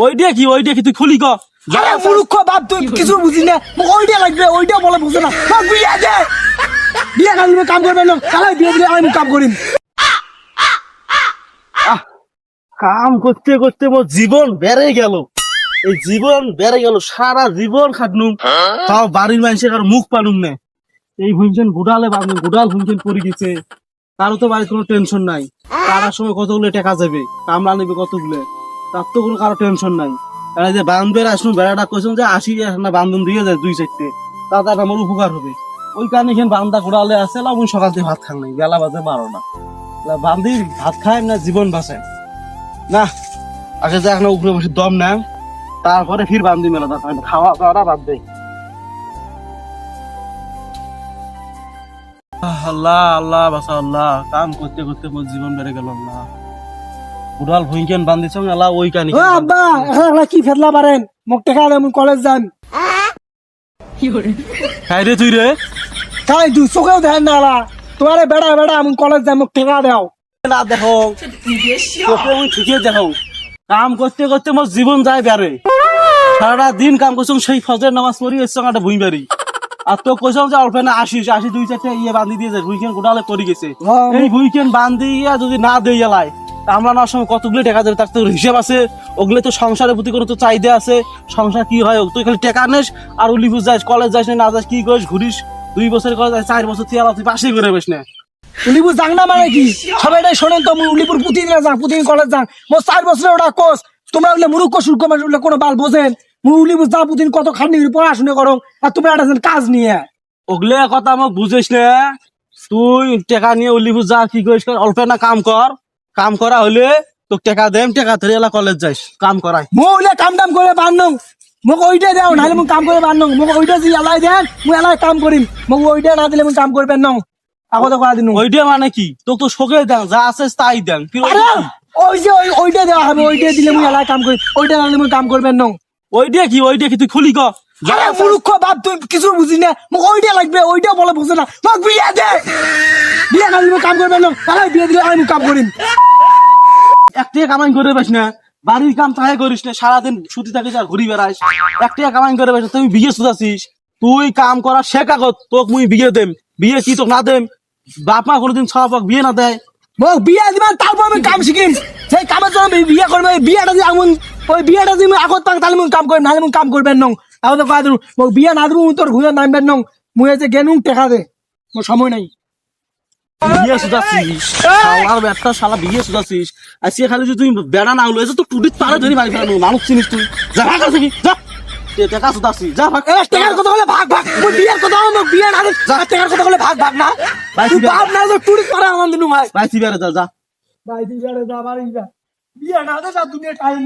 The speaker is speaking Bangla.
ওইটা কি তুই খুলি ক আরে মূর্খ বাপ তুই কিছু বুঝিস না মোক ওইটা লাগবে ওইটা বলে বুঝে না মোক বিয়ে দে বিয়ে করলে কাম করবে না তাহলে বিয়ে দিলে আমি কাম করিম কাম করতে করতে মোর জীবন বেড়ে গেল এই জীবন বেড়ে গেল সারা জীবন খাটনুম তাও বাড়ির মানুষের আর মুখ পানুম না এই ভুঞ্চন গুডালে বাঁধুন গুডাল ভুঞ্চন পড়ে গেছে তারও তো বাড়ির কোনো টেনশন নাই তারার সময় কতগুলো টাকা যাবে কামলা নেবে কতগুলো তার তো কোনো কারো টেনশন নাই তারা যে বান্ধবের আসুন বেড়াটা কইছেন যে 80 না বান্ধন দিয়ে যায় 2-4টে তাতে আমার উপকার হবে ওই কারণে এখানে বান্ধা গুড়ালে আছে আমি সকাল থেকে ভাত খান নাই বেলা বাজে 12 না বান্ধি ভাত খায় না জীবন বাঁচায় না আগে যাক না উপরে বসে দম না তারপরে ফির বান্ধি মেলা খাওয়া দাওয়াটা বাদ দেয় আল্লাহ আল্লাহ বাসা আল্লাহ কাম করতে করতে মোর জীবন বেড়ে গেল আল্লাহ উড়াল ভুইকেন বান্ধিছ আল্লাহ ওই কানি ও আব্বা এখন কি ফেদলা পারেন মোক টাকা দে আমি কলেজ যাম খাই রে তুই রে তাই তুই চোখেও ধ্যান না আলা তোমারে বেড়া বেড়া আমি কলেজ যাম মোক টাকা দাও না দেখো তোকে আমি ঠিকই দেখো কাম করতে করতে মোর জীবন যায় বেড়ে সারাটা দিন কাম করছো সেই ফজরের নামাজ পড়ি এসছো একটা ভুই বাড়ি আর তো কইছাম যে অল্প না 80 2-4টে ইয়ে বান্ধি দিয়ে যায় ভুইকেন গোটালে পড়ে গেছে এই ভুইকেন বান্ধি যদি না দেই এলাই আমরা না সময় কতগুলো টাকা দেবে তার তো হিসাব আছে ওগুলো তো সংসারের প্রতি কোনো তো চাহিদা আছে সংসার কি হয় তুই খালি টাকা নেস আর উলিপুর যাস কলেজ যাস না যাস কি করিস ঘুরিস 2 বছর কলেজ 4 বছর তুই পাশেই করে বেশ না উলিপুর যাং না মানে কি সবাইটাই শোনেন তো উলিপুর প্রতিদিন যাং প্রতিদিন কলেজ যাং মোর 4 বছরের ওটা কোর্স তোমরা বলে মুরুক্ষ শুল্ক মানুষ কোনো বাল বোঝেন উলিপুর যা প্রতিদিন কত খাটনি পড়াশোনা করো আর তোমরা একটা কাজ নিয়ে ওগুলো কথা আমাকে বুঝিস না তুই টাকা নিয়ে উলিপুর যা কি করিস অল্প না কাম করা হলে তো টাকা দেম টাকা ধরে এলা কলেজ যাইস কাম করাই মোলে কাম টাম করে বান্নং মোক ওইটা দাও নাহলে মোক কাম করে বান্নং মোক ওইটা যদি এলাই দেন মই এলাই কাম করিম মোক ওইটা না দিলে মই কাম করবেন নং আগতে করা দিন ওইটা মানে কি তোকে তো শোকে দেন যা আছে তাই দেন ওই যে ওইটা দেওয়া হবে ওইটা দিলে মই এলাই কাম করি ওইটা না দিলে মই কাম করবেন নং ওইটা কি তুই খুলি ক আরে মূর্খ বাপ তুই কিছু বুঝিস না মোক ওইটা লাগবে ওইটা বলে বুঝে না মোক বিয়ে দে বিয়ে না দিলে মই কাম করবেন নং তাহলে বিয়ে দিলে আমি কাম করিম একটা কামাই করে বেশ না বাড়ির কাম তাই করিস না সারাদিন ছুটি থাকে যা ঘুরি বেড়াইস একটা কামাই করে বেশ তুমি বিয়ে শুধাছিস তুই কাম করা শেখা কর তোকে মুই বিয়ে দেম বিয়ে কি তোকে না দেম বাপ মা কোনোদিন ছাড়া বিয়ে না দেয় মোক বিয়ে দিবেন তারপর আমি কাম শিখিম সেই কামের জন্য আমি বিয়ে করবো বিয়েটা দিয়ে আমি ওই বিয়েটা দিয়ে আগত পাক তাহলে মই কাম করিম নাহলে মই কাম করবেন নং তাহলে তো কয়া দিন মোক বিয়ে না দেবো তোর ঘুরে নামবেন নং মুই যে গেনুম টেকা দে মোর সময় নাই বিয়ে শুধাছিস শালার ব্যাটটা শালা বিয়ে শুধাছিস আজকে খালি যে তুই বেড়া না হলো এসে তো টুটিত পারে ধরি বাড়ি ফেরানো মানুষ চিনিস তুই যা ভাগ আছে কি যা টাকা শুধাছিস যা ভাগ টেকার কথা বলে ভাগ ভাগ মই বিয়ের কথা মোক বিয়ে না দে টেকার কথা বলে ভাগ ভাগ না তুই বাপ না যে টুটিত পারে আমার দিনু ভাই ভাই সিবিআরে যা ভাই তুই যা বাড়ি যা বিয়ে না দে যা দুনিয়া টাইম